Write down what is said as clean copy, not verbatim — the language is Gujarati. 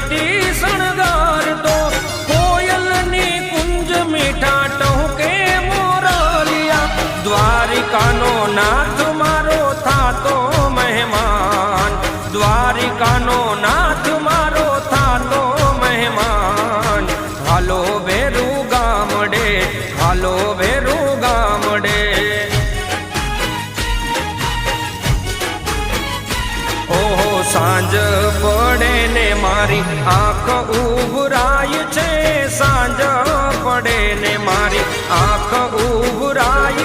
આરતી શણગારતો કોયલની કુંજ મીઠા ટહુકે મોરલિયા દ્વારિકાનો નાથ મારો થાતો મહેમાન દ્વારિકાનો નાથ મારો થાતો મહેમાન હાલો ભેરુ ગામડે હાલો ભેરુ ગામડે ઓહો સાંજ પડે ને મારી આંખ ઉભરાય છે સાંજ પડે ને મારી આંખ ઉભરાય